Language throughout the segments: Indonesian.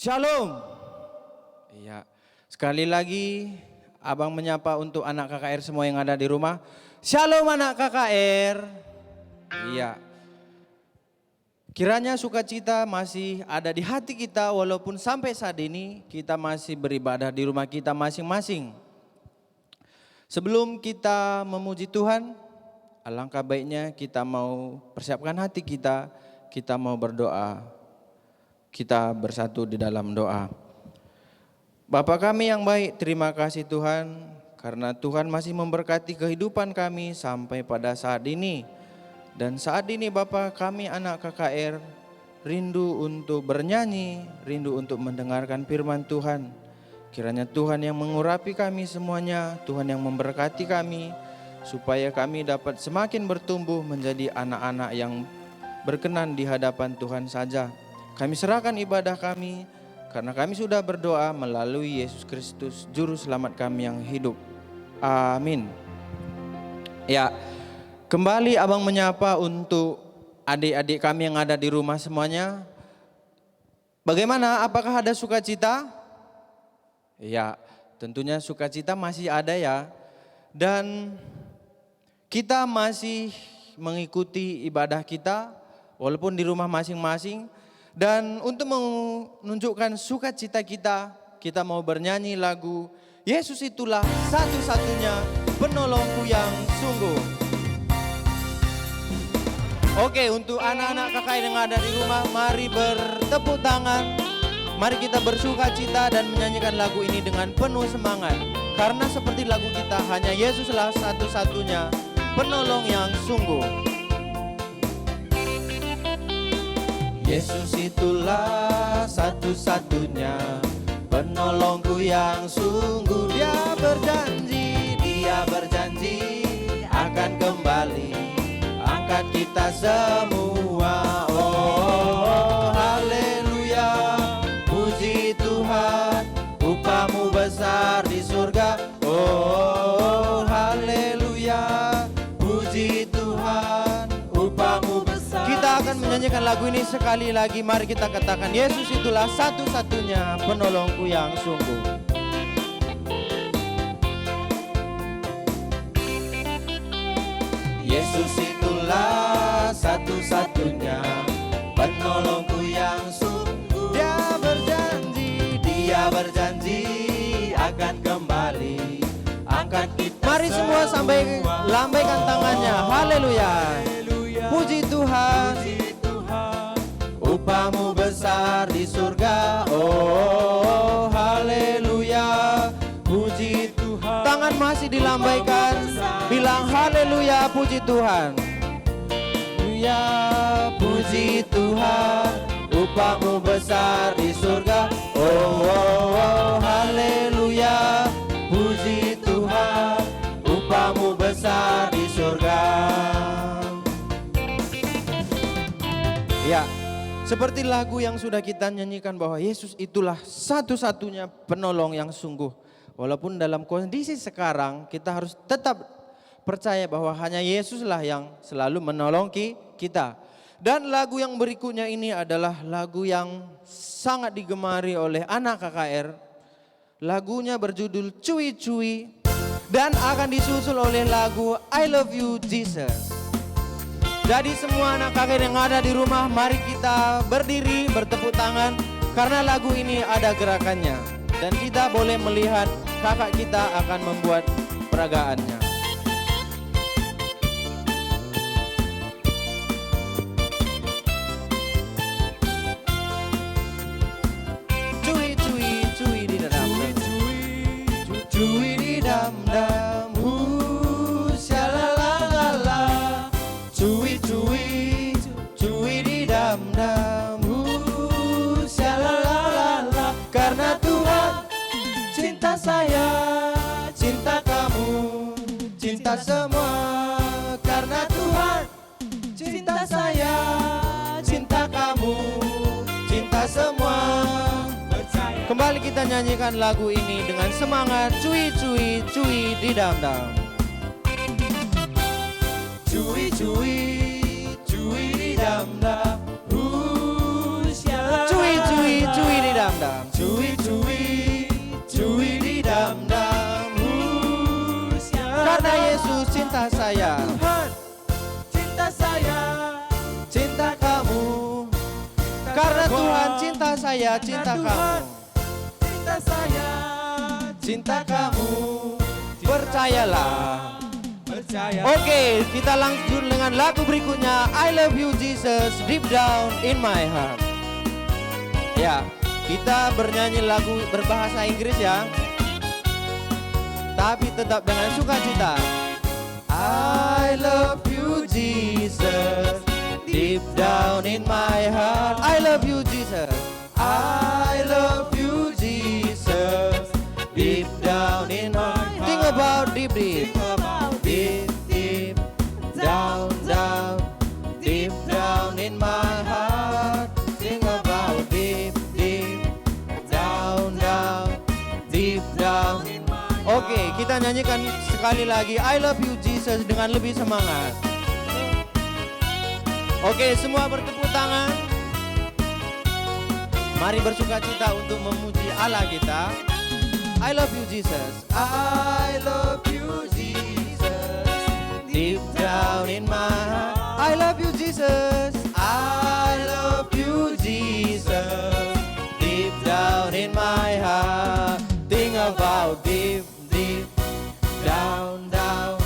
Shalom. Iya. Sekali lagi Abang menyapa untuk anak KKR semua yang ada di rumah. Shalom anak KKR. Iya. Kiranya sukacita masih ada di hati kita walaupun sampai saat ini kita masih beribadah di rumah kita masing-masing. Sebelum kita memuji Tuhan, alangkah baiknya kita mau persiapkan hati kita mau berdoa. Kita bersatu di dalam doa. Bapa kami yang baik, terima kasih Tuhan karena Tuhan masih memberkati kehidupan kami sampai pada saat ini. Dan saat ini Bapa, kami anak KKR rindu untuk bernyanyi, rindu untuk mendengarkan firman Tuhan. Kiranya Tuhan yang mengurapi kami semuanya, Tuhan yang memberkati kami supaya kami dapat semakin bertumbuh menjadi anak-anak yang berkenan di hadapan Tuhan saja. Kami serahkan ibadah kami karena kami sudah berdoa melalui Yesus Kristus Juru Selamat kami yang hidup. Amin. Ya, kembali Abang menyapa untuk adik-adik kami yang ada di rumah semuanya. Bagaimana? Apakah ada sukacita? Ya, tentunya sukacita masih ada ya. Dan kita masih mengikuti ibadah kita walaupun di rumah masing-masing. Dan untuk menunjukkan sukacita kita mau bernyanyi lagu Yesus itulah satu-satunya penolongku yang sungguh. Oke, untuk anak-anak KKR yang ada di rumah, mari bertepuk tangan. Mari kita bersukacita dan menyanyikan lagu ini dengan penuh semangat. Karena seperti lagu kita, hanya Yesuslah satu-satunya penolong yang sungguh. Yesus itulah satu-satunya penolongku yang sungguh. Dia berjanji akan kembali angkat kita semua. Oh, haleluya, puji Tuhan, upahmu besar di surga. Oh, haleluya, puji Tuhan, upahmu besar. Kita akan menyanyikan lagu ini sekali lagi. Mari kita katakan, Yesus itulah satu-satunya penolongku yang sungguh. Yesus itulah satu-satunya penolongku yang sungguh. Dia berjanji akan kembali angkat kita. Mari semua sampai lambaikan tangannya. Haleluya. Puji Tuhan, upahmu besar di surga. Oh, haleluya, puji Tuhan. Tangan masih dilambaikan, bilang haleluya, puji Tuhan. Haleluya, puji Tuhan, upahmu besar di surga. Oh, haleluya, puji Tuhan, upahmu besar di surga. Ya, seperti lagu yang sudah kita nyanyikan bahwa Yesus itulah satu-satunya penolong yang sungguh. Walaupun dalam kondisi sekarang kita harus tetap percaya bahwa hanya Yesuslah yang selalu menolong kita. Dan lagu yang berikutnya ini adalah lagu yang sangat digemari oleh anak KKR. Lagunya berjudul Cui Cui dan akan disusul oleh lagu I Love You Jesus. Jadi semua anak KKR yang ada di rumah, mari kita berdiri bertepuk tangan karena lagu ini ada gerakannya. Dan kita boleh melihat kakak kita akan membuat peragaannya. Cui cui cui di dalam cui di dalam. Karena Tuhan cinta saya, cinta kamu, cinta semua. Karena Tuhan cinta saya, cinta kamu, cinta semua. Kembali kita nyanyikan lagu ini dengan semangat. Cui cui cui di dam-dam. Cui cui cui di dam-dam. Cui cui cui di dam. dam, cuy cuy, cuy di dam dam. Karena Yesus cinta saya, Tuhan cinta saya, cinta kamu. Karena Tuhan cinta saya, cinta Tuhan kamu, cinta saya, cinta kamu. Percayalah. percaya. Oke, kita lanjut dengan lagu berikutnya. I love you Jesus, deep down in my heart. Ya, kita bernyanyi lagu berbahasa Inggris ya, tapi tetap dengan sukacita. I love you Jesus, deep down in my heart. I love you Jesus, I love you Jesus, deep down in my heart. Think about deep deep, deep deep, down down, deep down in my heart. Think about deep deep, down down, deep down. Oke, kita nyanyikan sekali lagi I love you Jesus dengan lebih semangat. Oke, semua bertepuk tangan. Mari bersukacita untuk memuji Allah kita. I love you Jesus, I love you Jesus, deep down in my heart. I love you Jesus, I love you Jesus, deep down in my heart. Think about deep deep, down down,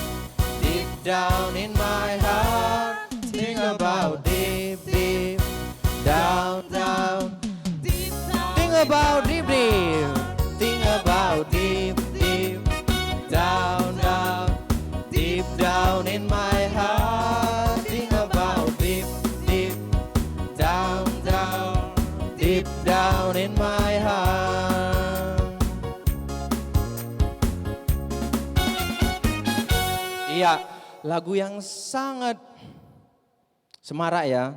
deep down in my heart. Think about deep deep, down down, think about deep deep, think about deep deep, down down, deep down in my heart. Think about deep deep, down down, deep down in my heart. Iya, lagu yang sangat semarak ya.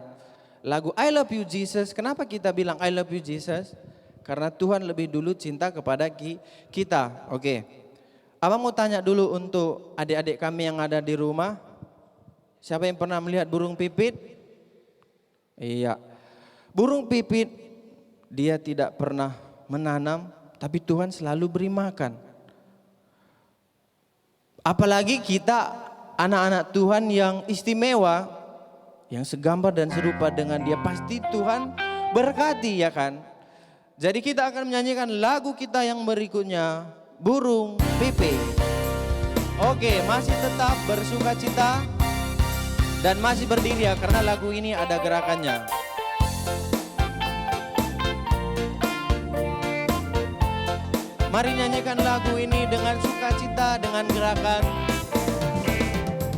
Lagu I love you Jesus. Kenapa kita bilang I love you Jesus? Karena Tuhan lebih dulu cinta kepada kita. Oke. Abang mau tanya dulu untuk adik-adik kami yang ada di rumah. Siapa yang pernah melihat burung pipit? Iya. Burung pipit dia tidak pernah menanam, tapi Tuhan selalu beri makan. Apalagi kita anak-anak Tuhan yang istimewa, yang segambar dan serupa dengan dia, pasti Tuhan berkati ya kan. Jadi kita akan menyanyikan lagu kita yang berikutnya, Burung Pipit. Oke, masih tetap bersukacita dan masih berdiri ya, karena lagu ini ada gerakannya. Mari nyanyikan lagu ini dengan sukacita, dengan gerakan.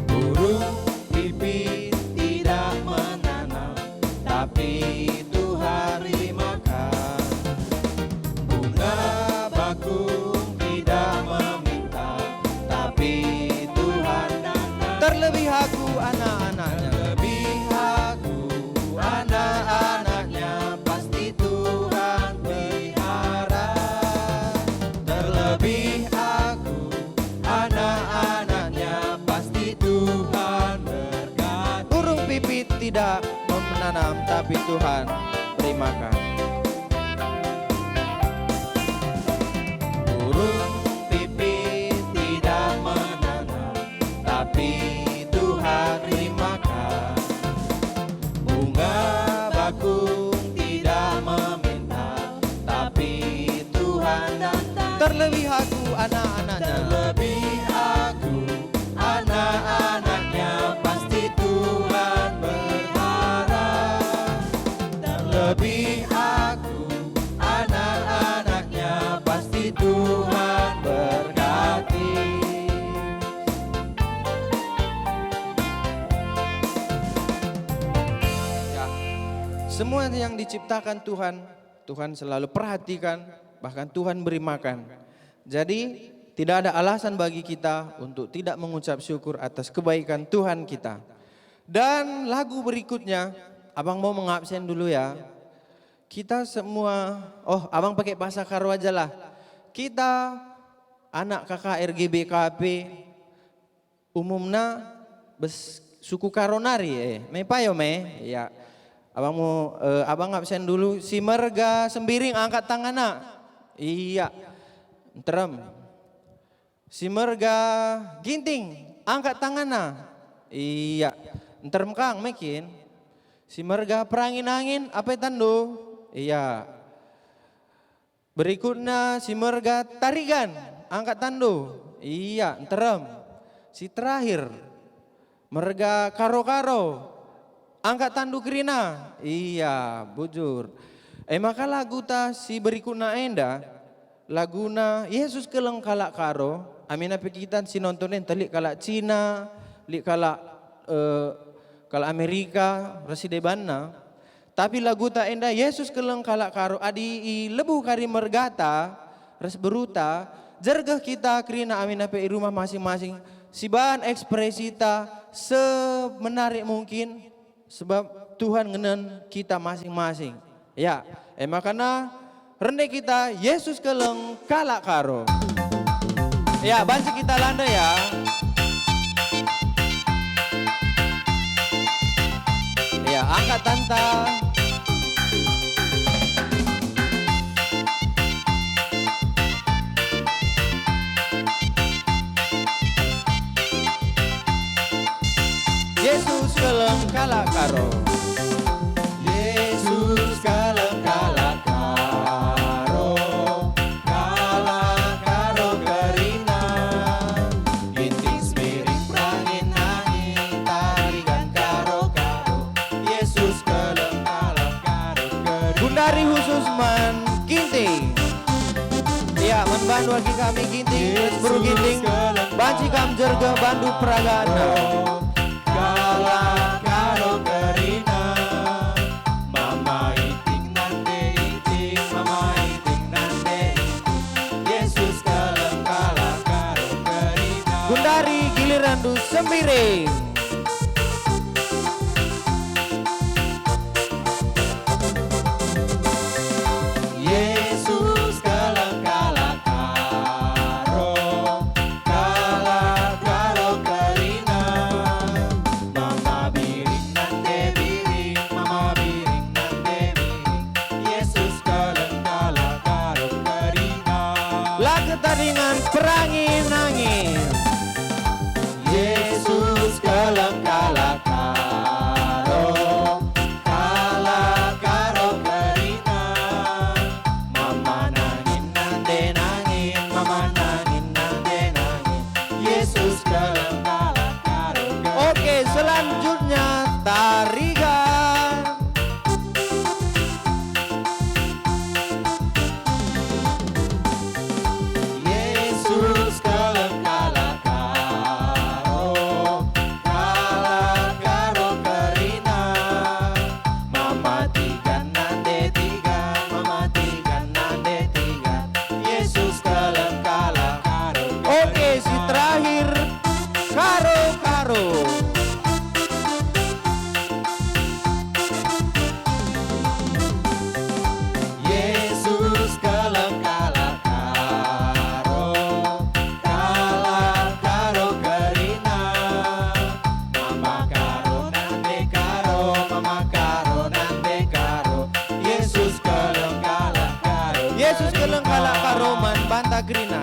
Burung pipit tidak menanam, tapi Tuhan beri makan. Bunga bakung tidak meminta, tapi Tuhan datang. Terlebih aku anak-anaknya, terlebih aku anak-anaknya, pasti Tuhan pelihara. Terlebih aku anak-anaknya, pasti Tuhan berkati. Burung pipit tidak menanam, tapi Tuhan beri makan. Burung pipit tidak menanam, tapi Tuhan beri makan. Bunga bakung tidak meminta, tapi Tuhan datang. Terlebih aku anak-anaknya, terlebih aku anak-anaknya, pasti Tuhan berharap. Terlebih aku anak-anaknya, pasti Tuhan berkati. Ya, semua yang diciptakan Tuhan, Tuhan selalu perhatikan, bahkan Tuhan beri makan. Jadi tidak ada alasan bagi kita untuk tidak mengucap syukur atas kebaikan Tuhan kita. Dan lagu berikutnya, abang mau mengabsen dulu ya. Kita semua, abang pakai bahasa Karo aja lah. Kita anak KKR GBKP umumna suku Karonari, me payo me, ya. Abang absen dulu. Si Merga Sembiring angkat tangan nak. Iya. Terem. Si Merga Ginting angkat tangan nak. Iya. Terem Kang mekin. Si Merga Perangin Angin apa tando? Iya. Berikutnya si Merga Tarigan angkat tando. Iya. Terem. Si terakhir Merga Karo-Karo angkat tandu Krina. Iya, bujur. Maka lagu ta si berikutnya enda laguna Yesus keleng kalak karo. Amina pekitan si nontonin telik kalak Cina, lik kalak Amerika, residebanna. Tapi lagu ta enda Yesus keleng kalak karo adi i lebu kari mergata res beruta jergeh kita Krina amina pe rumah masing-masing. Si bahan ekspresi ta semenarik mungkin. Sebab Tuhan ngenen kita masing-masing. Ya, makanya rendah kita Yesus keleng kalak karo. Ya, banci kita landa ya. Ya, angkat tanta. Yesus keleng kalak karo. Yesus kaleng kalak karo, kalak karo Karina. Ginting Sembiring Perangin Angin Tarigan karo-karo. Yesus keleng kalak karo Karina. Gundari khusus man Ginting. Ya, membantu lagi kami Ginting, Buru Ginting. Banci kam jerga bandu peragana. Kalak karo Karina, mama iting nande iting, mama iting nande iting. Yesus kaleng kalak karo Karina. Gundari giliran du Sembiring. Yesus kaleng kalak karo, kalak karo Karina. Mama biring nande biring, mama biring nande biring. Yesus kaleng kalak karo Karina. Lagu taringan Perangin Angin. Yesus kaleng kalak karo, kalak karo Karina. Mama nangin nande nangin, mama nangin nande nangin. Yesus kaleng kalak karo Karina. Oke, selanjutnya tarigan. Yesus kaleng kalak karo, kalak karo Karina. Mama tiga nande tiga, mama tiga nande tiga. Yesus kaleng kalak karo Karina. Oke, si terakhir Karo-Karo. Yesus kaleng kalak karo, kalak karo Karina. Mama karo nande karo, mama karo nande karo. Yesus kaleng kalak karo. Yesus keleng kalak karo man banta Krina.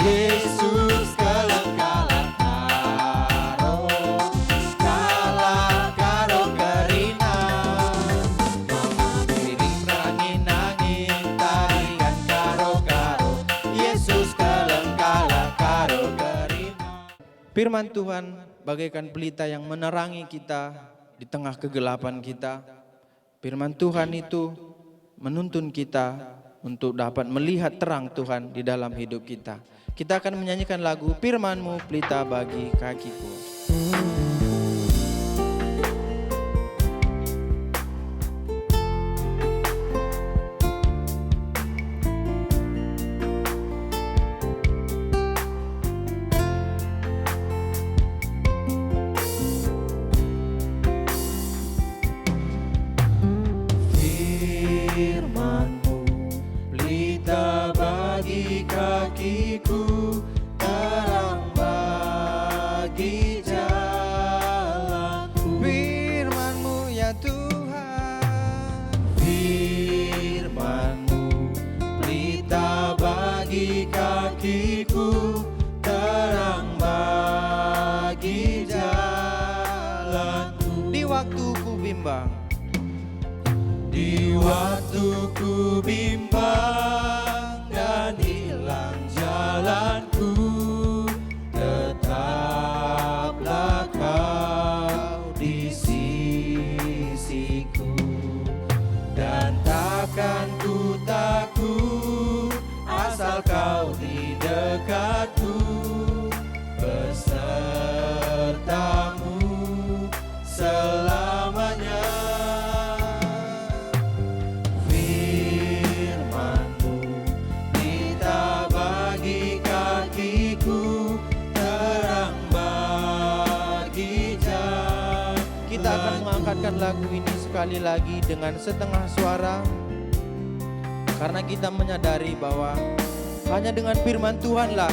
Yesus kaleng kalak karo, kalak karo Karina. Mama biring Perangin Angin Tarigan karo-karo. Yesus kaleng kalak karo Karina. Firman Tuhan bagaikan pelita yang menerangi kita di tengah kegelapan kita. Firman Tuhan itu menuntun kita untuk dapat melihat terang Tuhan di dalam hidup kita. Kita akan menyanyikan lagu Firman-Mu pelita bagi kakiku. Firman-Mu pelita bagi kakiku, terang bagi Tuhan. Firman-Mu pelita bagi kakiku, terang bagi jalanku. Di waktu ku bimbang, Di waktu ku bimbang dan hilang jalanku, tetaplah Kau di sisiku, dan takkan ku takut asal Kau di dekatku, besertamu selamanya. Firman-Mu pelita bagi kakiku, terang bagi jalan. kita akan mengangkatkan lagu ini sekali lagi dengan setengah suara. Karena kita menyadari bahwa hanya dengan firman Tuhanlah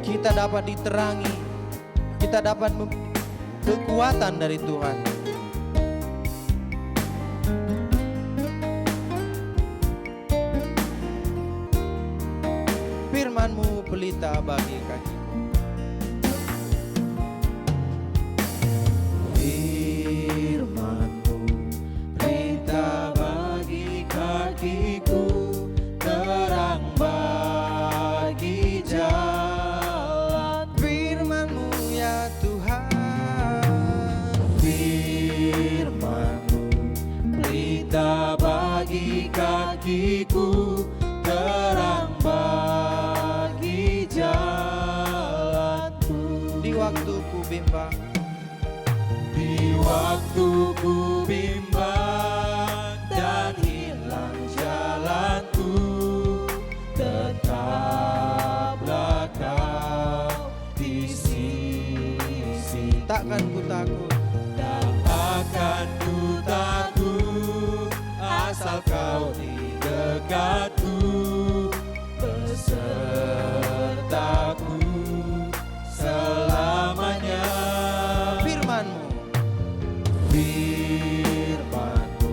kita dapat diterangi, kita dapat kekuatan dari Tuhan. Firman-Mu pelita bagi kakiku. Firman-Mu pelita bagi kakiku, terang bagi jalan. Firman-Mu ya Tuhan. Firman-Mu pelita bagi kakiku, terang bagi jalanku. Di waktu ku bimbang, Di waktu ku bimbang dan hilang jalanku, tetaplah Kau di sisi. takkan ku takut Tak akan ku takut asal Kau di dekatku, besertaku selamanya. firman-Mu. Firman-Mu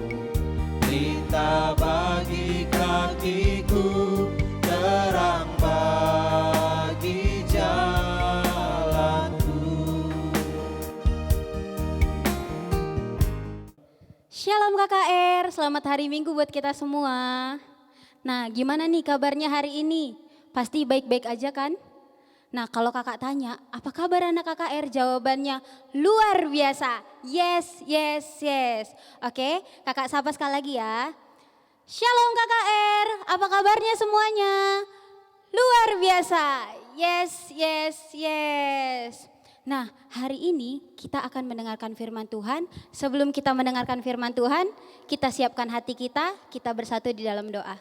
pelita bagi kakiku, terang bagi jalanku. Shalom KKR, selamat hari Minggu buat kita semua. Nah, gimana nih kabarnya hari ini? Pasti baik-baik aja kan? Nah, kalau kakak tanya, apa kabar anak KKR? Jawabannya luar biasa. Yes, yes, yes. Oke, kakak sapa sekali lagi ya. Shalom KKR, apa kabarnya semuanya? Luar biasa. Yes, yes, yes. Nah, hari ini kita akan mendengarkan firman Tuhan. Sebelum kita mendengarkan firman Tuhan, kita siapkan hati kita bersatu di dalam doa.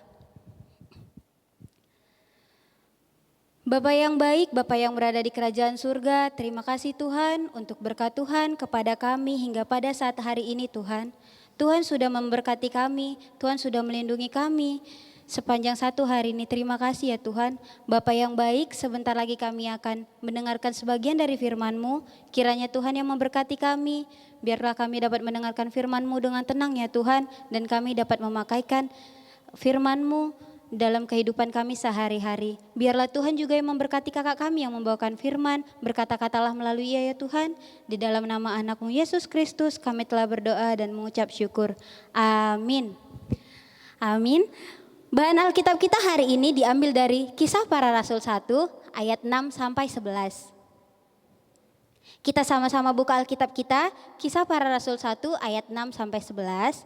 Bapa yang baik, Bapa yang berada di kerajaan surga, terima kasih Tuhan untuk berkat Tuhan kepada kami hingga pada saat hari ini Tuhan. Tuhan sudah memberkati kami, Tuhan sudah melindungi kami sepanjang satu hari ini. Terima kasih ya Tuhan. Bapa yang baik, sebentar lagi kami akan mendengarkan sebagian dari firman-Mu. Kiranya Tuhan yang memberkati kami, biarlah kami dapat mendengarkan firman-Mu dengan tenang ya Tuhan. Dan kami dapat memakaikan firman-Mu dalam kehidupan kami sehari-hari. Biarlah Tuhan juga yang memberkati kakak kami yang membawakan firman. Berkata-katalah melalui ia ya Tuhan. Di dalam nama anak-Mu Yesus Kristus kami telah berdoa dan mengucap syukur. Amin. Amin. Bahan Alkitab kita hari ini diambil dari Kisah Para Rasul 1 ayat 6 sampai 11. Kita sama-sama buka Alkitab kita, Kisah Para Rasul 1 ayat 6 sampai 11.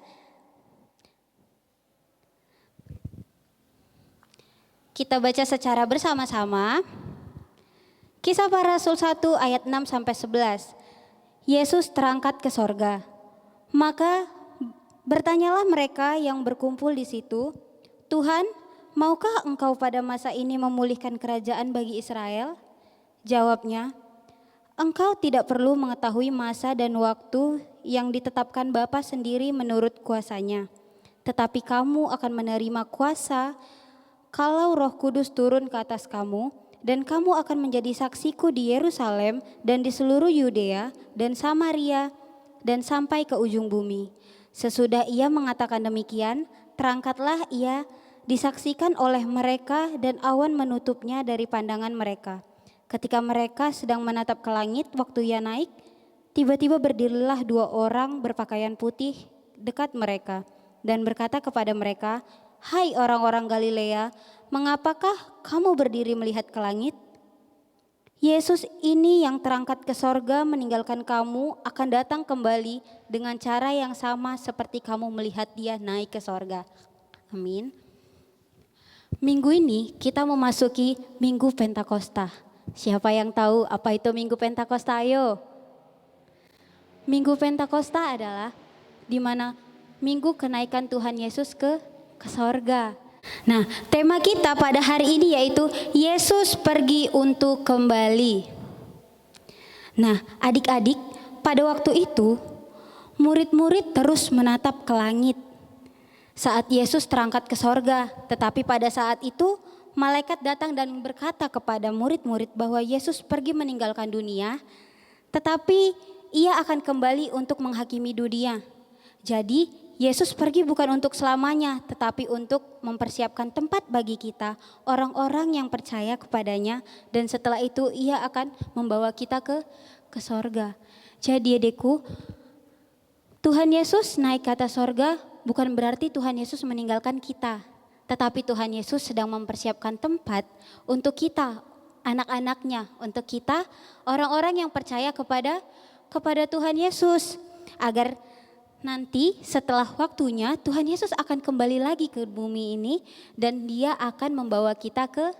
Kita baca secara bersama-sama. Kisah Para Rasul 1 ayat 6 sampai 11. Yesus terangkat ke sorga. Maka bertanyalah mereka yang berkumpul di situ, Tuhan, maukah Engkau pada masa ini memulihkan kerajaan bagi Israel? Jawabnya, Engkau tidak perlu mengetahui masa dan waktu yang ditetapkan Bapa sendiri menurut kuasanya. Tetapi kamu akan menerima kuasa kalau Roh Kudus turun ke atas kamu, dan kamu akan menjadi saksiku di Yerusalem dan di seluruh Yudea dan Samaria dan sampai ke ujung bumi. Sesudah ia mengatakan demikian, terangkatlah ia disaksikan oleh mereka dan awan menutupnya dari pandangan mereka. Ketika mereka sedang menatap ke langit waktu ia naik, tiba-tiba berdirilah 2 orang berpakaian putih dekat mereka dan berkata kepada mereka, "Hai orang-orang Galilea, mengapakah kamu berdiri melihat ke langit? Yesus ini yang terangkat ke sorga meninggalkan kamu akan datang kembali dengan cara yang sama seperti kamu melihat dia naik ke sorga." Amin. Minggu ini kita memasuki Minggu Pentakosta. Siapa yang tahu apa itu Minggu Pentakosta? Ayo. Minggu Pentakosta adalah di mana minggu kenaikan Tuhan Yesus ke sorga. Nah, tema kita pada hari ini yaitu Yesus pergi untuk kembali. Nah, adik-adik, pada waktu itu murid-murid terus menatap ke langit saat Yesus terangkat ke sorga. Tetapi pada saat itu malaikat datang dan berkata kepada murid-murid bahwa Yesus pergi meninggalkan dunia, tetapi ia akan kembali untuk menghakimi dunia. Jadi Yesus pergi bukan untuk selamanya, tetapi untuk mempersiapkan tempat bagi kita, orang-orang yang percaya kepadanya, dan setelah itu ia akan membawa kita ke sorga. Jadi adikku, Tuhan Yesus naik ke atas sorga bukan berarti Tuhan Yesus meninggalkan kita, tetapi Tuhan Yesus sedang mempersiapkan tempat untuk kita, anak-anaknya, untuk kita, orang-orang yang percaya kepada Tuhan Yesus, agar nanti setelah waktunya Tuhan Yesus akan kembali lagi ke bumi ini dan dia akan membawa kita ke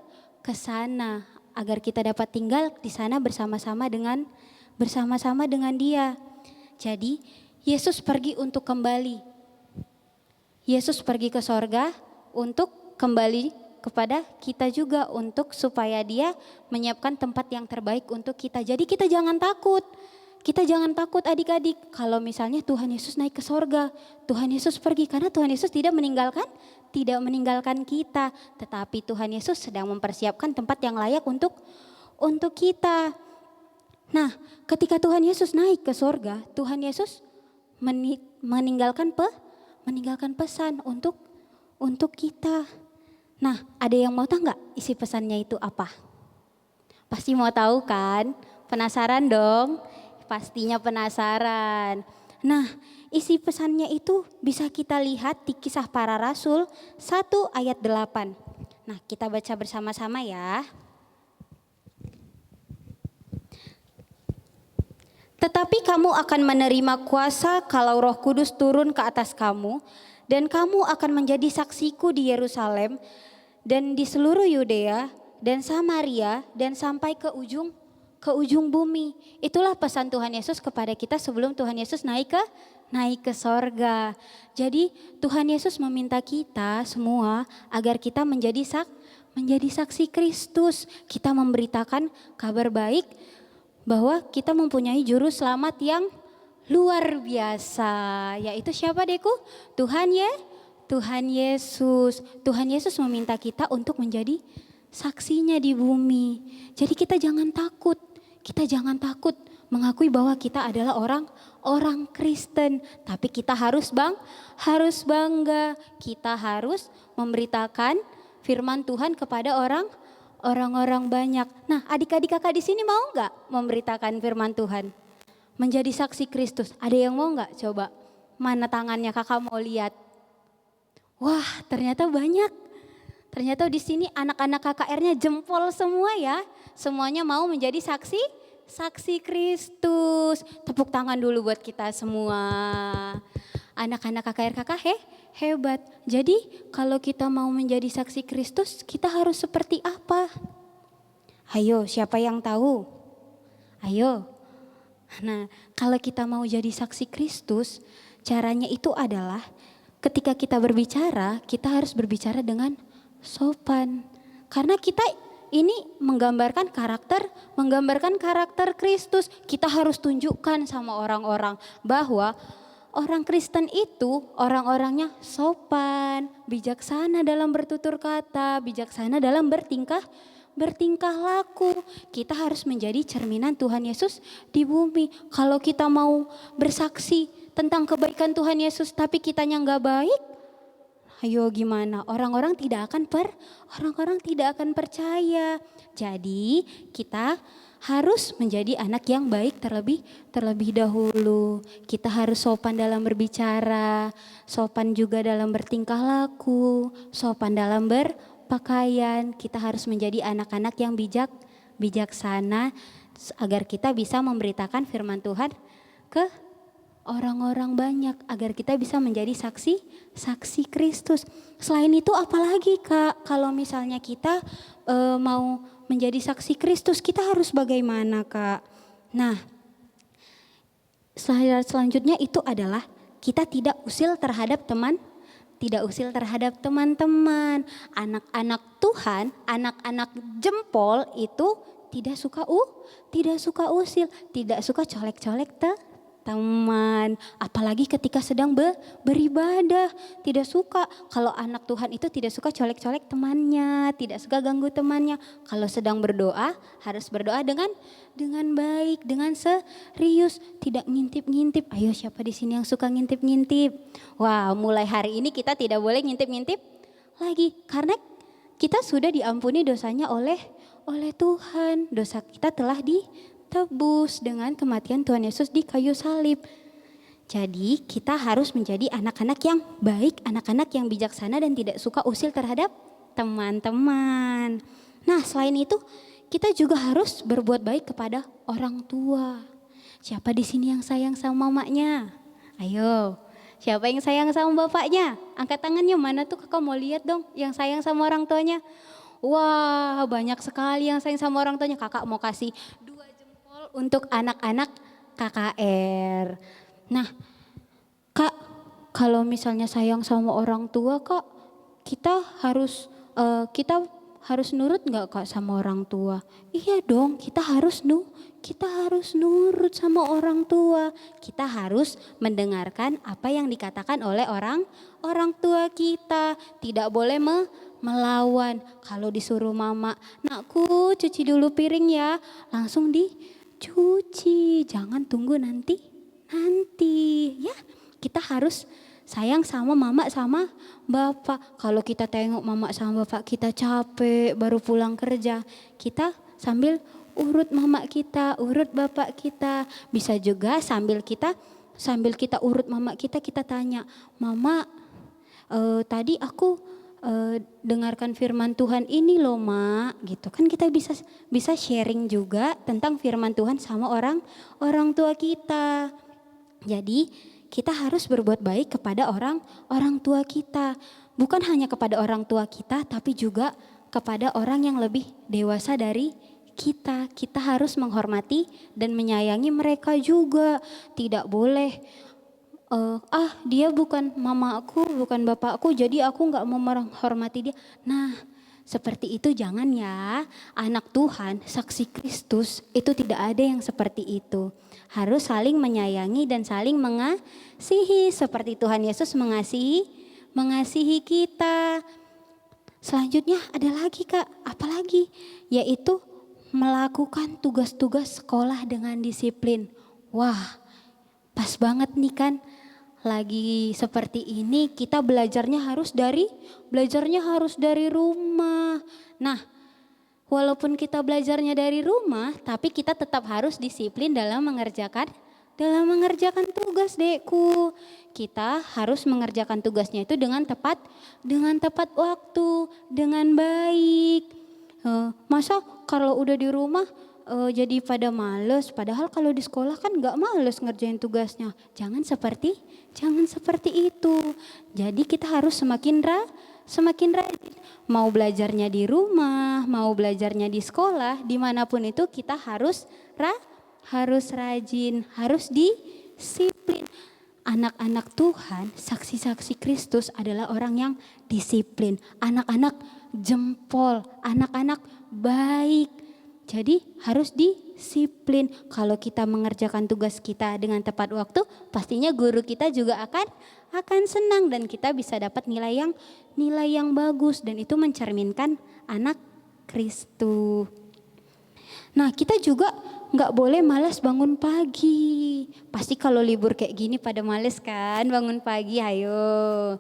sana agar kita dapat tinggal di sana bersama-sama dengan dia. Jadi Yesus pergi untuk kembali. Yesus pergi ke sorga untuk kembali kepada kita juga untuk supaya dia menyiapkan tempat yang terbaik untuk kita. Jadi kita jangan takut. Kita jangan takut adik-adik kalau misalnya Tuhan Yesus naik ke sorga, Tuhan Yesus pergi, karena Tuhan Yesus tidak meninggalkan kita, tetapi Tuhan Yesus sedang mempersiapkan tempat yang layak untuk kita. Nah, ketika Tuhan Yesus naik ke sorga, Tuhan Yesus meninggalkan pesan untuk kita. Nah, ada yang mau tahu nggak isi pesannya itu apa? Pasti mau tahu kan? Penasaran dong? Pastinya penasaran. Nah, isi pesannya itu bisa kita lihat di Kisah Para Rasul 1 ayat 8. Nah, kita baca bersama-sama ya. Tetapi kamu akan menerima kuasa kalau Roh Kudus turun ke atas kamu, dan kamu akan menjadi saksiku di Yerusalem dan di seluruh Yudea dan Samaria dan sampai ke ujung bumi. Itulah pesan Tuhan Yesus kepada kita sebelum Tuhan Yesus naik ke sorga. Jadi Tuhan Yesus meminta kita semua agar kita menjadi saksi Kristus. Kita memberitakan kabar baik bahwa kita mempunyai juru selamat yang luar biasa. Yaitu siapa deku? Tuhan Yesus. Tuhan Yesus meminta kita untuk menjadi saksinya di bumi. Jadi kita jangan takut. Kita jangan takut mengakui bahwa kita adalah orang Kristen, tapi kita harus bangga. Kita harus memberitakan firman Tuhan kepada orang-orang banyak. Nah, adik-adik kakak di sini mau nggak memberitakan firman Tuhan? Menjadi saksi Kristus. Ada yang mau nggak? Coba mana tangannya kakak mau lihat? Wah, ternyata banyak. Ternyata di sini anak-anak KKR-nya jempol semua ya. Semuanya mau menjadi saksi Kristus. Tepuk tangan dulu buat kita semua. Anak-anak KKR hebat. Jadi kalau kita mau menjadi saksi Kristus, kita harus seperti apa? Ayo, siapa yang tahu? Ayo. Nah, kalau kita mau jadi saksi Kristus, caranya itu adalah ketika kita berbicara, kita harus berbicara dengan sopan. Karena kita ini menggambarkan karakter Kristus. Kita harus tunjukkan sama orang-orang bahwa orang Kristen itu orang-orangnya sopan, bijaksana dalam bertutur kata, bijaksana dalam bertingkah bertingkah laku. Kita harus menjadi cerminan Tuhan Yesus di bumi. Kalau kita mau bersaksi tentang kebaikan Tuhan Yesus tapi kitanya nggak baik, ayo gimana? Orang-orang tidak akan percaya. Jadi kita harus menjadi anak yang baik terlebih dahulu. Kita harus sopan dalam berbicara, sopan juga dalam bertingkah laku, sopan dalam berpakaian. Kita harus menjadi anak-anak yang bijaksana agar kita bisa memberitakan firman Tuhan ke orang-orang banyak, agar kita bisa menjadi saksi Kristus. Selain itu apalagi Kak, kalau misalnya kita mau menjadi saksi Kristus, kita harus bagaimana Kak? Nah, selanjutnya itu adalah kita tidak usil terhadap teman-teman. Anak-anak Tuhan, anak-anak jempol itu tidak suka usil, tidak suka colek-colek teman, apalagi ketika sedang beribadah, tidak suka. Kalau anak Tuhan itu tidak suka colek-colek temannya, tidak suka ganggu temannya. Kalau sedang berdoa, harus berdoa dengan baik, dengan serius, tidak ngintip-ngintip. Ayo, siapa di sini yang suka ngintip-ngintip? Wah, mulai hari ini kita tidak boleh ngintip-ngintip lagi, karena kita sudah diampuni dosanya oleh Tuhan. Dosa kita telah ditebus dengan kematian Tuhan Yesus di kayu salib. Jadi kita harus menjadi anak-anak yang baik, anak-anak yang bijaksana dan tidak suka usil terhadap teman-teman. Nah, selain itu kita juga harus berbuat baik kepada orang tua. Siapa di sini yang sayang sama mamanya? Ayo, siapa yang sayang sama bapaknya? Angkat tangannya, mana tuh kakak mau lihat dong yang sayang sama orang tuanya. Wah, banyak sekali yang sayang sama orang tuanya. Kakak mau kasih 2 jempol untuk anak-anak KKR. Nah, Kak, kalau misalnya sayang sama orang tua Kak, kita harus nurut nggak Kak sama orang tua? Iya dong, kita harus nurut sama orang tua. Kita harus mendengarkan apa yang dikatakan oleh orang tua kita. Tidak boleh melawan. Kalau disuruh mama, nakku cuci dulu piring ya, langsung dicuci. Jangan tunggu nanti ya. Kita harus sayang sama mama sama bapak. Kalau kita tengok mama sama bapak kita capek baru pulang kerja, kita sambil urut mama kita, urut bapak kita. Bisa juga sambil kita urut mama kita tanya, mama tadi aku dengarkan firman Tuhan ini loh mak, gitu kan. Kita bisa sharing juga tentang firman Tuhan sama orang tua kita. Jadi kita harus berbuat baik kepada orang tua kita. Bukan hanya kepada orang tua kita, tapi juga kepada orang yang lebih dewasa dari kita. Kita harus menghormati dan menyayangi mereka juga. Tidak boleh, dia bukan mama aku, bukan bapak aku, jadi aku gak mau menghormati dia. Nah, seperti itu jangan ya. Anak Tuhan, saksi Kristus, itu tidak ada yang seperti itu. Harus saling menyayangi dan saling mengasihi seperti Tuhan Yesus mengasihi kita. Selanjutnya ada lagi Kak, apalagi? Yaitu melakukan tugas-tugas sekolah dengan disiplin. Wah, pas banget nih kan. Lagi seperti ini kita belajarnya harus dari rumah. Nah, walaupun kita belajarnya dari rumah, tapi kita tetap harus disiplin dalam mengerjakan tugas, Dekku. Kita harus mengerjakan tugasnya itu dengan tepat waktu, dengan baik. Masa kalau udah di rumah jadi pada males, padahal kalau di sekolah kan gak males ngerjain tugasnya. Jangan seperti itu. Jadi kita harus semakin rajin. Mau belajarnya di rumah, mau belajarnya di sekolah, dimanapun itu kita harus rajin, harus disiplin. Anak-anak Tuhan, saksi-saksi Kristus adalah orang yang disiplin. Anak-anak jempol, anak-anak baik. Jadi harus disiplin. Kalau kita mengerjakan tugas kita dengan tepat waktu, pastinya guru kita juga akan senang dan kita bisa dapat nilai yang bagus, dan itu mencerminkan anak Kristus. Nah, kita juga nggak boleh malas bangun pagi. Pasti kalau libur kayak gini pada males kan bangun pagi, ayo.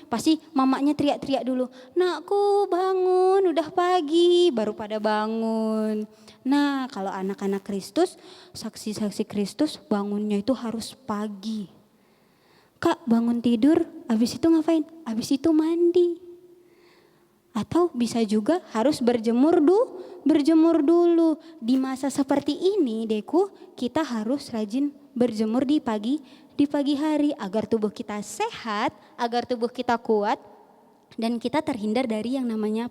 Pasti mamanya teriak-teriak dulu. Nakku bangun, udah pagi, baru pada bangun. Nah, kalau anak-anak Kristus, saksi-saksi Kristus bangunnya itu harus pagi. Kak bangun tidur, habis itu ngapain? Habis itu mandi. Atau bisa juga harus berjemur dulu. Di masa seperti ini, Deku, kita harus rajin berjemur di pagi hari agar tubuh kita sehat, agar tubuh kita kuat dan kita terhindar dari yang namanya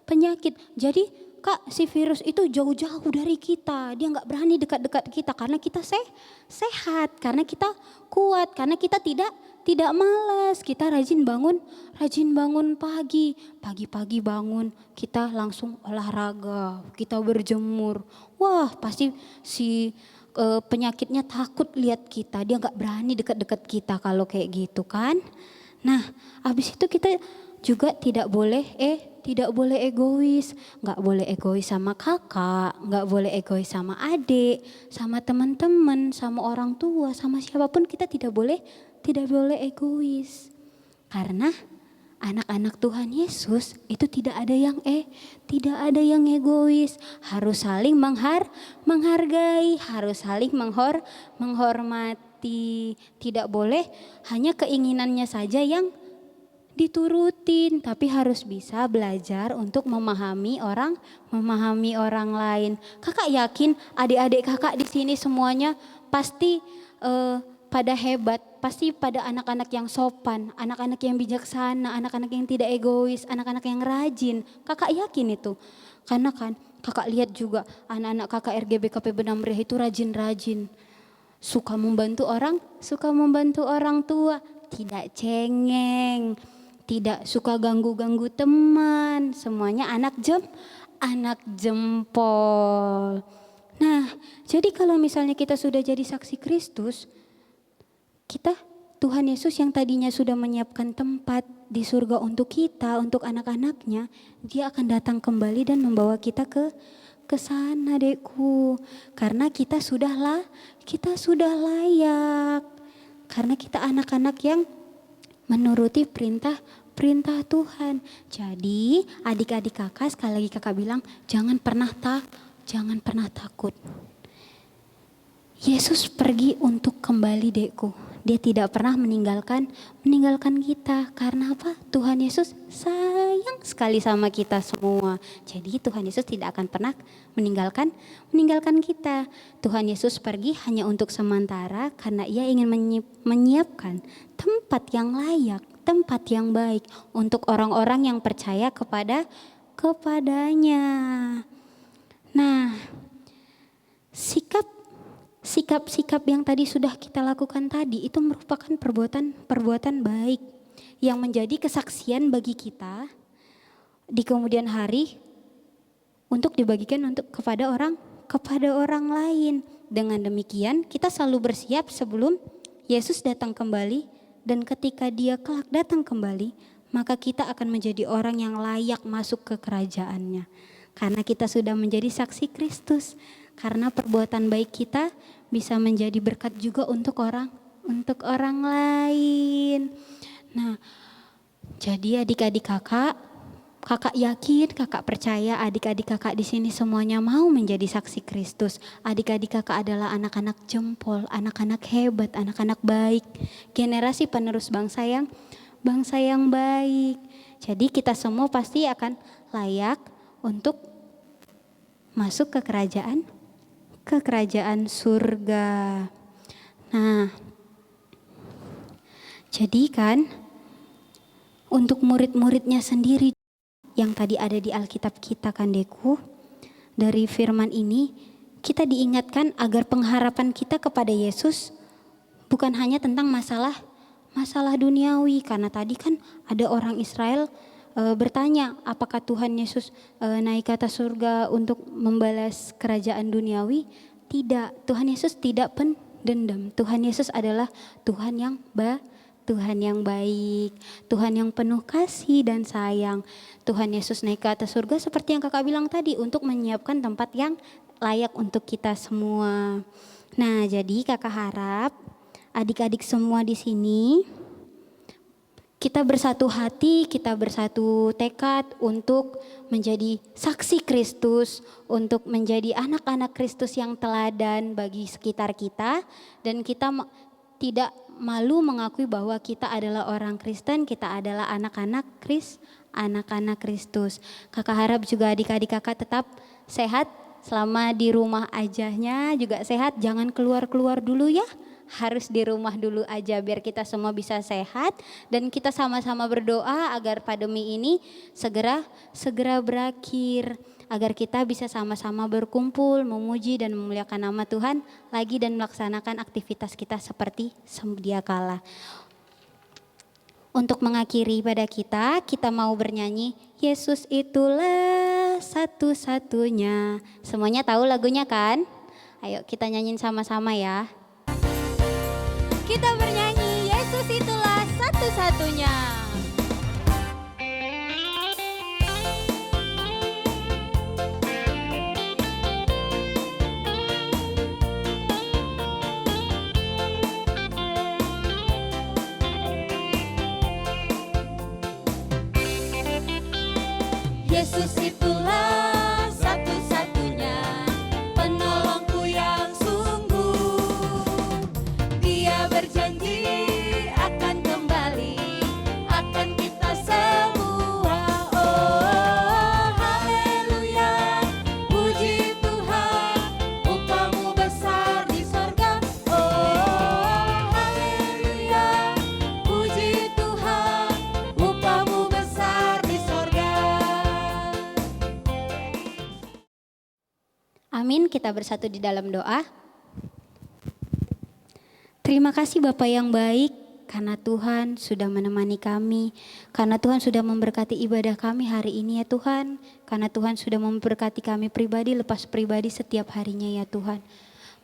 penyakit. Jadi Kak, si virus itu jauh-jauh dari kita. Dia nggak berani dekat-dekat kita karena kita sehat, karena kita kuat, karena kita tidak malas. Kita rajin bangun pagi bangun, kita langsung olahraga, kita berjemur. Wah, pasti si penyakitnya takut lihat kita, dia nggak berani dekat-dekat kita kalau kayak gitu kan. Nah, habis itu kita juga tidak boleh egois. Nggak boleh egois sama kakak, nggak boleh egois sama adik, sama teman-teman, sama orang tua, sama siapapun kita tidak boleh egois. Karena anak-anak Tuhan Yesus itu tidak ada yang egois. Harus saling menghargai, harus saling menghormati. Tidak boleh hanya keinginannya saja yang diturutin, tapi harus bisa belajar untuk memahami orang lain. Kakak yakin adik-adik kakak di sini semuanya pasti pada hebat, pasti pada anak-anak yang sopan, anak-anak yang bijaksana, anak-anak yang tidak egois, anak-anak yang rajin. Kakak yakin itu. Karena kan kakak lihat juga anak-anak kakak RGBKP Benam Meriah itu rajin-rajin. Suka membantu orang tua, tidak cengeng, tidak suka ganggu-ganggu teman, semuanya anak jempol. Nah, jadi kalau misalnya kita sudah jadi saksi Kristus, Tuhan Yesus yang tadinya sudah menyiapkan tempat di surga untuk kita, untuk anak-anaknya, Dia akan datang kembali dan membawa kita ke sana, Dekku. Karena kita sudah layak. Karena kita anak-anak yang menuruti perintah Tuhan. Jadi adik-adik kakak, sekali lagi kakak bilang, jangan pernah takut. Yesus pergi untuk kembali, Dekku. Dia tidak pernah meninggalkan kita. Karena apa? Tuhan Yesus sayang sekali sama kita semua. Jadi Tuhan Yesus tidak akan pernah meninggalkan kita. Tuhan Yesus pergi hanya untuk sementara karena Ia ingin menyiapkan tempat yang layak, tempat yang baik untuk orang-orang yang percaya kepadanya. Nah, sikap yang tadi sudah kita lakukan tadi itu merupakan perbuatan baik yang menjadi kesaksian bagi kita di kemudian hari untuk dibagikan kepada orang lain. Dengan demikian kita selalu bersiap sebelum Yesus datang kembali, dan ketika Dia kelak datang kembali, maka kita akan menjadi orang yang layak masuk ke kerajaannya. Karena kita sudah menjadi saksi Kristus. Karena perbuatan baik kita bisa menjadi berkat juga untuk orang lain. Nah, jadi adik-adik kakak yakin, kakak percaya adik-adik kakak di sini semuanya mau menjadi saksi Kristus. Adik-adik kakak adalah anak-anak jempol, anak-anak hebat, anak-anak baik, generasi penerus bangsa yang baik. Jadi kita semua pasti akan layak untuk masuk ke kerajaan surga. Nah, jadi kan untuk murid-muridnya sendiri yang tadi ada di Alkitab kita kan, Deku, dari firman ini kita diingatkan agar pengharapan kita kepada Yesus bukan hanya tentang masalah duniawi. Karena tadi kan ada orang Israel bertanya, apakah Tuhan Yesus naik ke atas surga untuk membalas kerajaan duniawi? Tidak, Tuhan Yesus tidak pendendam. Tuhan Yesus adalah Tuhan yang Tuhan yang baik, Tuhan yang penuh kasih dan sayang. Tuhan Yesus naik ke atas surga seperti yang kakak bilang tadi untuk menyiapkan tempat yang layak untuk kita semua. Nah, jadi kakak harap adik-adik semua di sini kita bersatu hati, kita bersatu tekad untuk menjadi saksi Kristus, untuk menjadi anak-anak Kristus yang teladan bagi sekitar kita, dan kita tidak malu mengakui bahwa kita adalah orang Kristen, kita adalah anak-anak Kristus. Kakak harap juga adik-adik kakak tetap sehat selama di rumah ajanya juga sehat, jangan keluar-keluar dulu ya. Harus di rumah dulu aja biar kita semua bisa sehat, dan kita sama-sama berdoa agar pandemi ini segera berakhir, agar kita bisa sama-sama berkumpul, memuji dan memuliakan nama Tuhan lagi dan melaksanakan aktivitas kita seperti sedia kala. Untuk mengakhiri pada kita mau bernyanyi Yesus itulah satu-satunya. Semuanya tahu lagunya kan? Ayo kita nyanyiin sama-sama ya. Kita bernyanyi Yesus itulah satu-satunya. Yesus itulah satu-satunya penolongku yang sungguh. Dia berjanji akan kembali, akan kita semua. Oh, haleluya, puji Tuhan, upahmu besar di sorga. Oh, haleluya, puji Tuhan, upahmu besar di sorga. Amin, kita bersatu di dalam doa. Terima kasih Bapa yang baik, karena Tuhan sudah menemani kami, karena Tuhan sudah memberkati ibadah kami hari ini ya Tuhan, karena Tuhan sudah memberkati kami pribadi lepas pribadi setiap harinya ya Tuhan.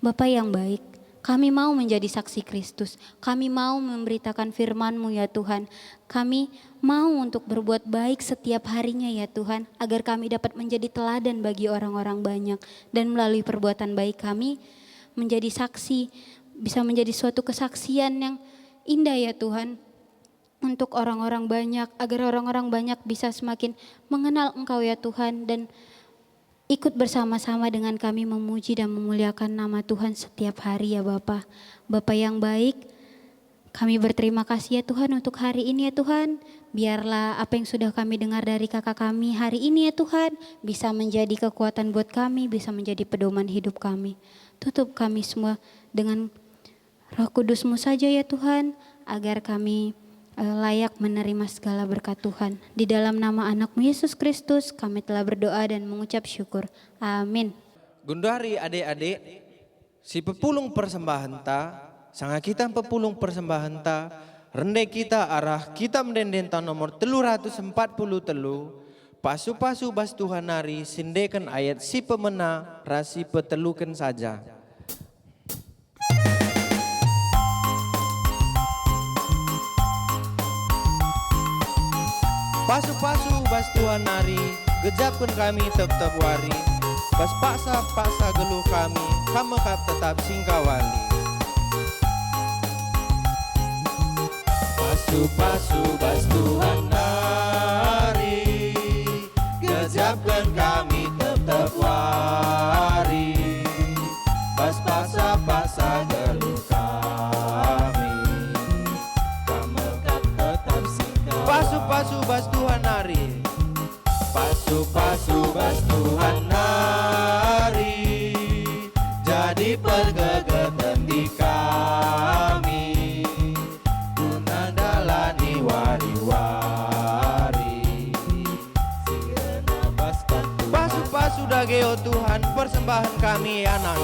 Bapa yang baik, kami mau menjadi saksi Kristus, kami mau memberitakan firman-Mu ya Tuhan, kami mau untuk berbuat baik setiap harinya ya Tuhan, agar kami dapat menjadi teladan bagi orang-orang banyak, dan melalui perbuatan baik kami menjadi saksi, bisa menjadi suatu kesaksian yang indah ya Tuhan, untuk orang-orang banyak, agar orang-orang banyak bisa semakin mengenal Engkau ya Tuhan, dan ikut bersama-sama dengan kami memuji dan memuliakan nama Tuhan setiap hari ya Bapa. Bapa yang baik, kami berterima kasih ya Tuhan untuk hari ini ya Tuhan. Biarlah apa yang sudah kami dengar dari kakak kami hari ini ya Tuhan, bisa menjadi kekuatan buat kami, bisa menjadi pedoman hidup kami. Tutup kami semua dengan Roh Kudus-Mu saja ya Tuhan, agar kami layak menerima segala berkat Tuhan. Di dalam nama anak-Mu Yesus Kristus kami telah berdoa dan mengucap syukur. Amin. Gundari adik-adik, si pepulung persembahan ta, sanga kita pepulung persembahan ta, rendek kita arah kita mendendenta nomor 343, pasu-pasu bas Tuhan nari, sindekan ayat si pemena, rasi petelukan saja. Pasu-pasu bas Tuhan nari, gejapkan kami tetap wari, bas paksa geluh kami, kamekap tetap singkawali. Pasu-pasu bas Tuhan nari, gejapkan kami tetap wari, bas paksa geluh kami, kamekap tetap singkawali. Pasu-pasu bas Tuhan nari, pasu-pasu bas Tuhan nari, jadi pergegatan di kami, kunandalani wari-wari, pasu-pasu dageo Tuhan, persembahan kami anak.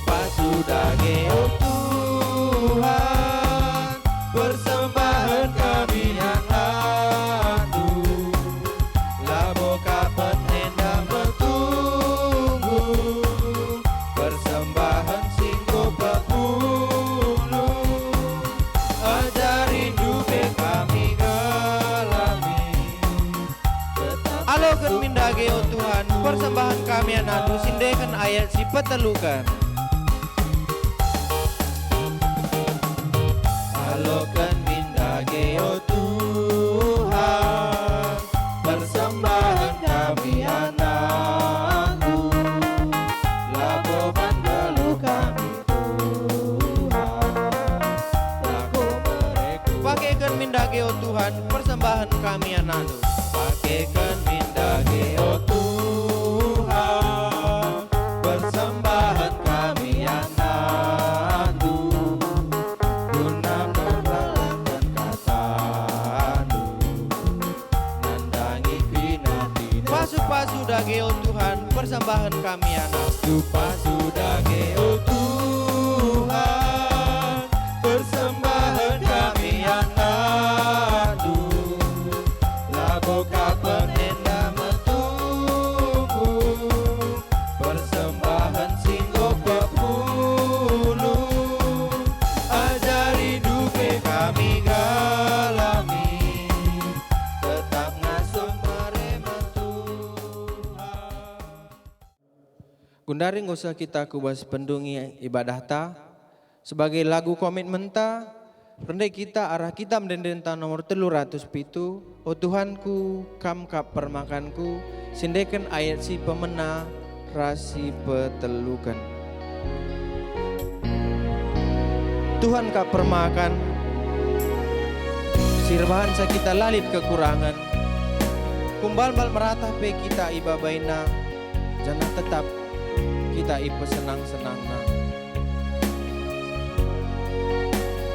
Pasu dageo Tuhan, persembahan kami anak. Labo kapan nenda bertunggu, persembahan singko pepuluh, ajarin duka mindage oh Tuhan, persembahan kami anadu sindekan ayat si petelukan. Halokan mindage oh Tuhan, persembahan kami anadu, lakoban geluh kami Tuhan, laku mereka. Pakaikan mindage oh Tuhan, persembahan kami anadu. Pakaikan mindage oh Tuhan, persembahan kami anadu, guna menerangkan kata-Mu, nandangi pinati. Pasu-pasu dage oh Tuhan, persembahan kami anadu. Pasu dage oh Tuhan, persembahan kami anadu, laboka penenda metuku, persembahan singgo pepulu, ajari duke kami galami, tetap ngasuh merema Tuhan. Gundari nggak usah kita kubas pendungi ibadah ta, sebagai lagu komitmen ta, rendai kita arah kita mendendenta nomor 307. Oh Tuhanku, kam kap permakanku, sindekan ayat si pemena rasi petelukan. Tuhan kap permakan, sirbahan sa kita lalit kekurangan, kumbal-bal merata pe kita iba baina, jangan tetap kita ipa senang-senangna.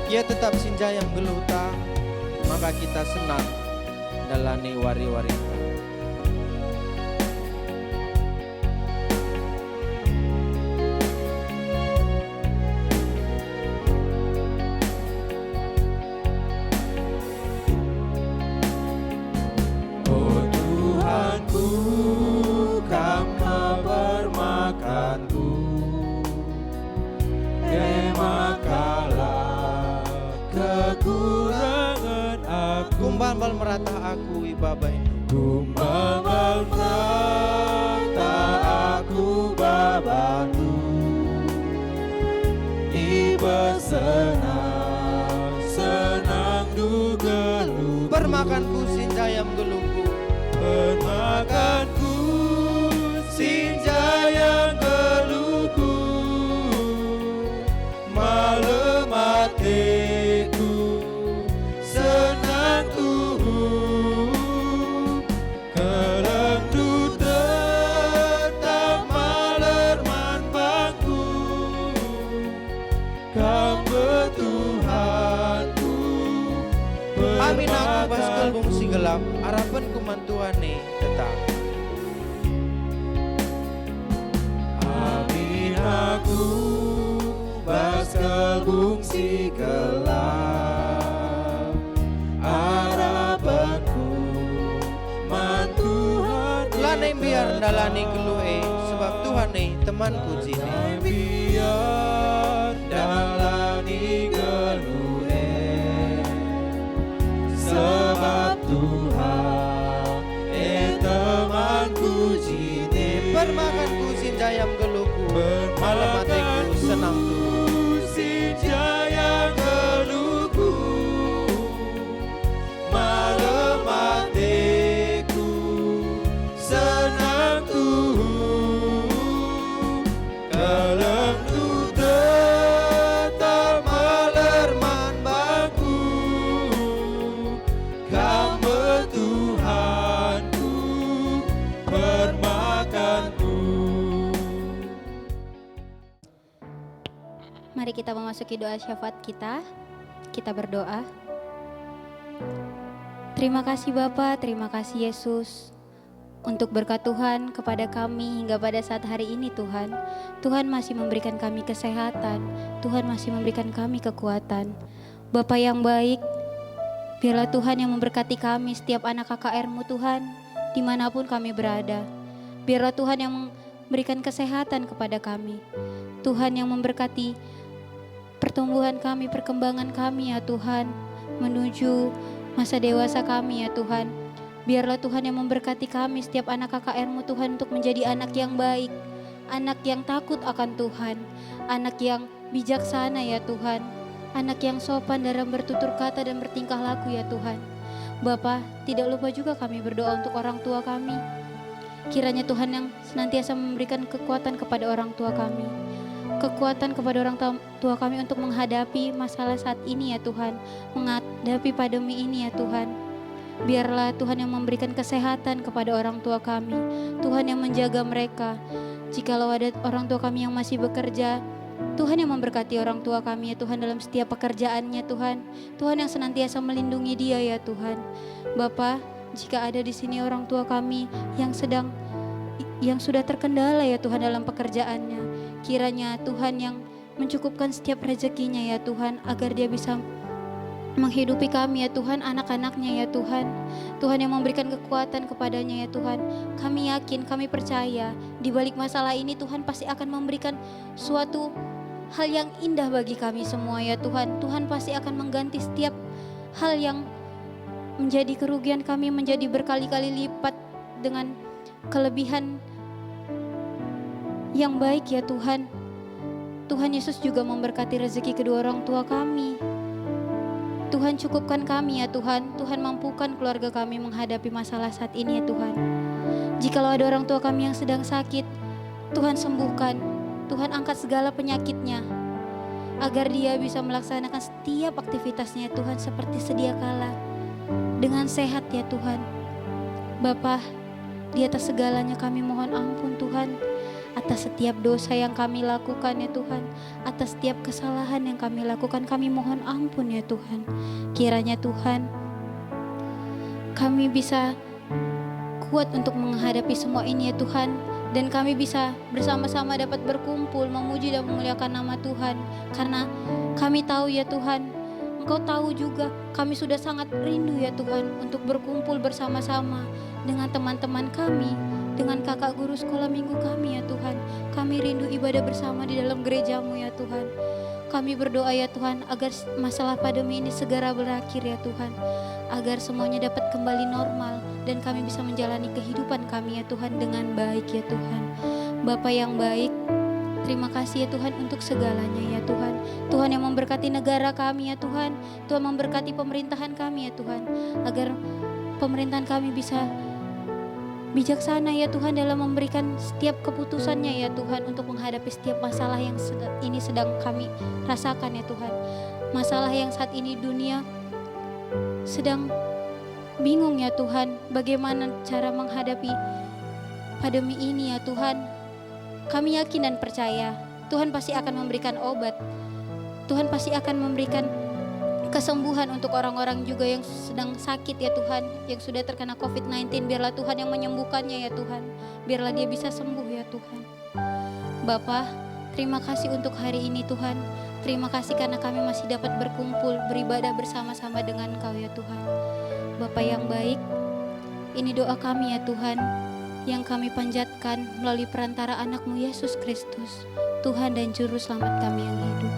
Ia tetap sinjayang geluta, maka kita senang dalani wari-wari. Oh Tuhanku, Kamu bermakanku, makalah kekurangan aku. Kumbal merata aku ibabai, kumbal merata aku babanu, iba senang dugelu. Permakanku sinjayam geluku, permakanku sinjayam geluku, malam hatiku senang tuhu, kelendu tetap malerman bangku, Kamu Tuhanku. Amin aku bas kelbung si gelap, harapan kumantuane tetap. Amin aku bas kelbung si gelap, harapanku mantuhan. Lanai biar dalani gelue, sebab Tuhan temanku jini. Biar dalani gelue, sebab Tuhan temanku jini. Permakanku sinjayam geluku, malam hatiku senang tuh. Sinjayam geluku, malam hatiku senang tuh. Kelendu tetap malerman bangku, Kamu Tuhanku, permakanku. Mari kita memasuki doa syafaat kita. Kita berdoa. Terima kasih Bapa, terima kasih Yesus untuk berkat Tuhan kepada kami hingga pada saat hari ini Tuhan. Tuhan masih memberikan kami kesehatan, Tuhan masih memberikan kami kekuatan. Bapa yang baik, biarlah Tuhan yang memberkati kami setiap anak KKR-Mu Tuhan, dimanapun kami berada. Biarlah Tuhan yang memberikan kesehatan kepada kami. Tuhan yang memberkati pertumbuhan kami, perkembangan kami ya Tuhan, menuju masa dewasa kami ya Tuhan. Biarlah Tuhan yang memberkati kami setiap anak KKR-Mu Tuhan untuk menjadi anak yang baik, anak yang takut akan Tuhan, anak yang bijaksana ya Tuhan, anak yang sopan dalam bertutur kata dan bertingkah laku ya Tuhan. Bapa, tidak lupa juga kami berdoa untuk orang tua kami. Kiranya Tuhan yang senantiasa memberikan kekuatan kepada orang tua kami, kekuatan kepada orang tua kami untuk menghadapi masalah saat ini ya Tuhan, menghadapi pandemi ini ya Tuhan. Biarlah Tuhan yang memberikan kesehatan kepada orang tua kami, Tuhan yang menjaga mereka. Jikalau ada orang tua kami yang masih bekerja, Tuhan yang memberkati orang tua kami ya Tuhan dalam setiap pekerjaannya Tuhan. Tuhan yang senantiasa melindungi dia ya Tuhan. Bapa, jika ada di sini orang tua kami yang sudah terkendala ya Tuhan dalam pekerjaannya, kiranya Tuhan yang mencukupkan setiap rezekinya ya Tuhan, agar dia bisa menghidupi kami ya Tuhan, anak-anaknya ya Tuhan. Tuhan yang memberikan kekuatan kepadanya ya Tuhan. Kami yakin, kami percaya di balik masalah ini Tuhan pasti akan memberikan suatu hal yang indah bagi kami semua ya Tuhan. Tuhan pasti akan mengganti setiap hal yang menjadi kerugian kami menjadi berkali-kali lipat dengan kelebihan yang baik ya Tuhan. Tuhan Yesus juga memberkati rezeki kedua orang tua kami. Tuhan cukupkan kami ya Tuhan. Tuhan mampukan keluarga kami menghadapi masalah saat ini ya Tuhan. Jikalau ada orang tua kami yang sedang sakit, Tuhan sembuhkan. Tuhan angkat segala penyakitnya, agar dia bisa melaksanakan setiap aktivitasnya ya Tuhan seperti sedia kala, dengan sehat ya Tuhan. Bapa, di atas segalanya kami mohon ampun Tuhan, atas setiap dosa yang kami lakukan ya Tuhan, atas setiap kesalahan yang kami lakukan, kami mohon ampun ya Tuhan. Kiranya Tuhan, kami bisa kuat untuk menghadapi semua ini ya Tuhan, dan kami bisa bersama-sama dapat berkumpul memuji dan memuliakan nama Tuhan. Karena kami tahu ya Tuhan, Engkau tahu juga kami sudah sangat rindu ya Tuhan untuk berkumpul bersama-sama dengan teman-teman kami, dengan kakak guru sekolah minggu kami ya Tuhan. Kami rindu ibadah bersama di dalam gereja-Mu ya Tuhan. Kami berdoa ya Tuhan agar masalah pandemi ini segera berakhir ya Tuhan, agar semuanya dapat kembali normal dan kami bisa menjalani kehidupan kami ya Tuhan dengan baik ya Tuhan. Bapa yang baik, terima kasih ya Tuhan untuk segalanya ya Tuhan. Tuhan yang memberkati negara kami ya Tuhan. Tuhan memberkati pemerintahan kami ya Tuhan, agar pemerintahan kami bisa bijaksana ya Tuhan dalam memberikan setiap keputusannya ya Tuhan, untuk menghadapi setiap masalah yang ini sedang kami rasakan ya Tuhan. Masalah yang saat ini dunia sedang bingung ya Tuhan, bagaimana cara menghadapi pandemi ini ya Tuhan. Kami yakin dan percaya Tuhan pasti akan memberikan obat. Tuhan pasti akan memberikan kesembuhan untuk orang-orang juga yang sedang sakit ya Tuhan, yang sudah terkena COVID-19. Biarlah Tuhan yang menyembuhkannya ya Tuhan. Biarlah dia bisa sembuh ya Tuhan. Bapa, terima kasih untuk hari ini Tuhan. Terima kasih karena kami masih dapat berkumpul, beribadah bersama-sama dengan Kau ya Tuhan. Bapa yang baik, ini doa kami ya Tuhan, yang kami panjatkan melalui perantara anak-Mu Yesus Kristus, Tuhan dan Juru Selamat kami yang hidup.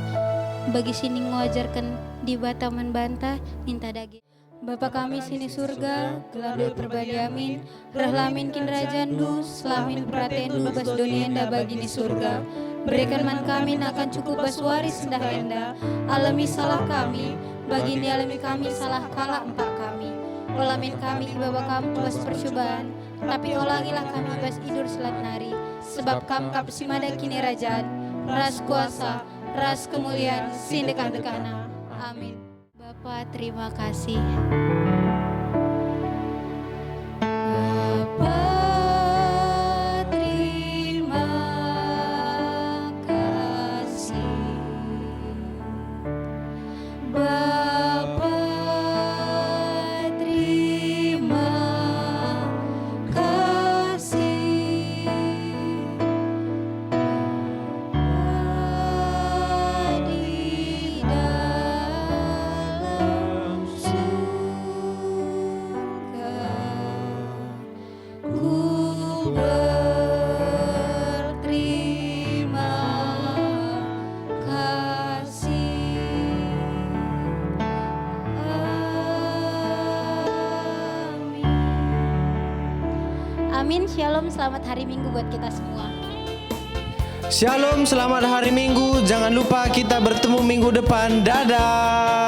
Bagi sini mengajarkan di bata membantah, minta daging. Bapa kami sini surga, gelar terbadi amin. Rahlah kin rajandu, selamin pratendu bas donienda bagini surga. Berikan man kami akan cukup bas waris sendah enda. Alami salah kami, bagini alami kami salah kala empat kami. Olamin kami ibaba kami bas percobaan, tapi olangilah kami bas idur selat nari. Sebab kam kap simada kini rajaan, ras kuasa, ras kemuliaan, sindekan-dekana. Amin. Bapa, terima kasih. Bapa, terima kasih. Bapa, terima kasih. Di dalam surga. Amin, shalom, selamat hari Minggu buat kita semua. Shalom, selamat hari Minggu. Jangan lupa kita bertemu minggu depan. Dadah.